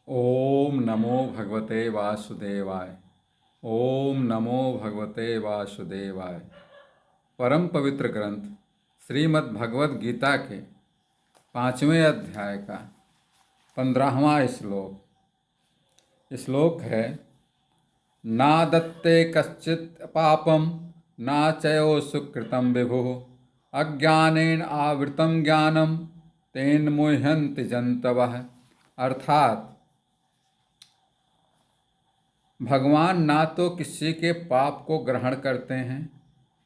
ओम नमो भगवते वासुदेवाय। ओम नमो भगवते वासुदेवाय। परम पवित्र ग्रंथ श्रीमद् भगवद गीता के 5वें अध्याय का 15वां श्लोक है। ना दत्ते कश्चित् पापम ना चयो सुकृतं विभुः अज्ञानेन आवृतं ज्ञानम तेन मुह्यन्ति जन्तवः। अर्थात भगवान ना तो किसी के पाप को ग्रहण करते हैं,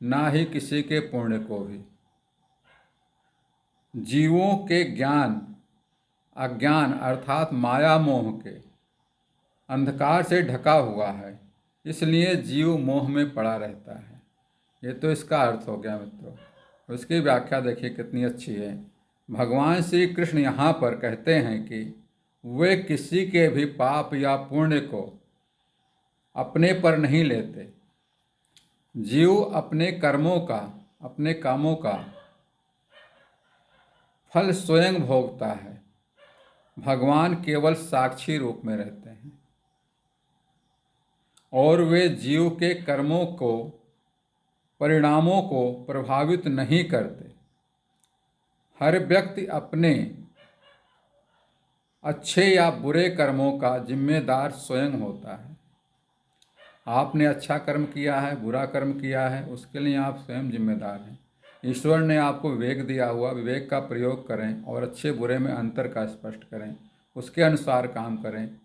ना ही किसी के पुण्य को भी। जीवों के ज्ञान अज्ञान अर्थात माया मोह के अंधकार से ढका हुआ है, इसलिए जीव मोह में पड़ा रहता है। ये तो इसका अर्थ हो गया मित्रों। उसकी व्याख्या देखिए कितनी अच्छी है। भगवान श्री कृष्ण यहाँ पर कहते हैं कि वे किसी के भी पाप या पुण्य को अपने पर नहीं लेते। जीव अपने कर्मों का, अपने कामों का फल स्वयं भोगता है। भगवान केवल साक्षी रूप में रहते हैं और वे जीव के कर्मों को, परिणामों को प्रभावित नहीं करते। हर व्यक्ति अपने अच्छे या बुरे कर्मों का जिम्मेदार स्वयं होता है। आपने अच्छा कर्म किया है, बुरा कर्म किया है, उसके लिए आप स्वयं जिम्मेदार हैं। ईश्वर ने आपको विवेक दिया हुआ, विवेक का प्रयोग करें और अच्छे बुरे में अंतर का स्पष्ट करें, उसके अनुसार काम करें।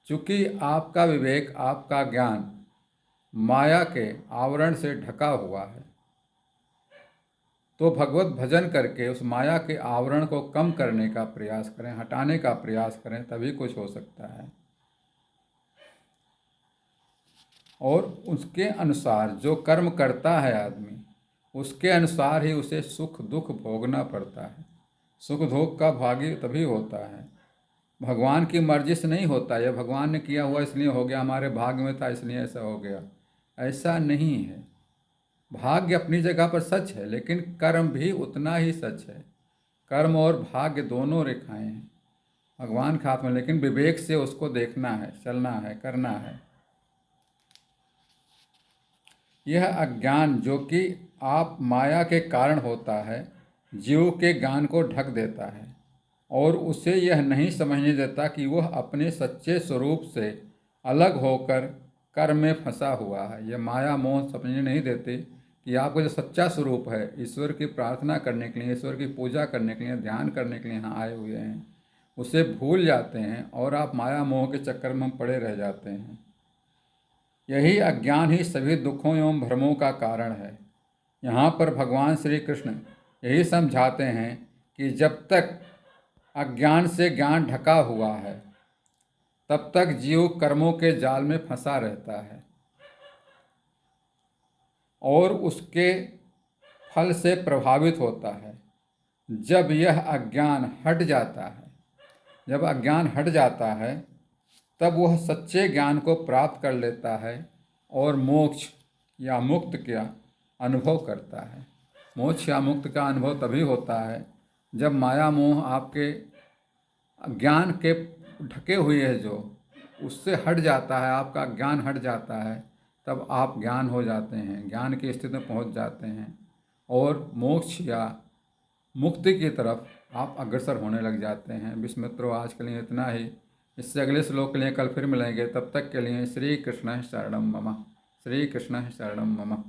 चूँकि आपका विवेक, आपका ज्ञान माया के आवरण से ढका हुआ है, तो भगवत भजन करके उस माया के आवरण को कम करने का प्रयास करें, हटाने का प्रयास करें, तभी कुछ हो सकता है। और उसके अनुसार जो कर्म करता है आदमी, उसके अनुसार ही उसे सुख दुख भोगना पड़ता है। सुख दुख का भागी तभी होता है, भगवान की मर्जी से नहीं होता। यह भगवान ने किया हुआ इसलिए हो गया, हमारे भाग्य में था इसलिए ऐसा हो गया, ऐसा नहीं है। भाग्य अपनी जगह पर सच है, लेकिन कर्म भी उतना ही सच है। कर्म और भाग्य दोनों रेखाएं हैं भगवान के हाथ में, लेकिन विवेक से उसको देखना है, चलना है, करना है। यह अज्ञान जो कि आप माया के कारण होता है, जीव के ज्ञान को ढक देता है और उसे यह नहीं समझने देता कि वह अपने सच्चे स्वरूप से अलग होकर कर्म में फंसा हुआ है। यह माया मोह समझने नहीं देते कि आपका जो सच्चा स्वरूप है, ईश्वर की प्रार्थना करने के लिए, ईश्वर की पूजा करने के लिए, ध्यान करने के लिए यहाँ आए हुए हैं, उसे भूल जाते हैं और आप माया मोह के चक्कर में पड़े रह जाते हैं। यही अज्ञान ही सभी दुखों एवं भ्रमों का कारण है। यहाँ पर भगवान श्री कृष्ण यही समझाते हैं कि जब तक अज्ञान से ज्ञान ढका हुआ है, तब तक जीव कर्मों के जाल में फंसा रहता है और उसके फल से प्रभावित होता है। जब यह अज्ञान हट जाता है, जब अज्ञान हट जाता है, तब वह सच्चे ज्ञान को प्राप्त कर लेता है और मोक्ष या मुक्त का अनुभव करता है। मोक्ष या मुक्त का अनुभव तभी होता है जब माया मोह आपके ज्ञान के ढके हुए है, जो उससे हट जाता है, आपका ज्ञान हट जाता है, तब आप ज्ञान हो जाते हैं, ज्ञान की स्थिति में पहुंच जाते हैं और मोक्ष या मुक्ति की तरफ आप अग्रसर होने लग जाते हैं। विस्मित्रों, आज के लिए इतना ही। इससे अगले श्लोक के लिए कल फिर मिलेंगे। तब तक के लिए श्री कृष्ण शरणम मम। श्री कृष्ण शरणम मम।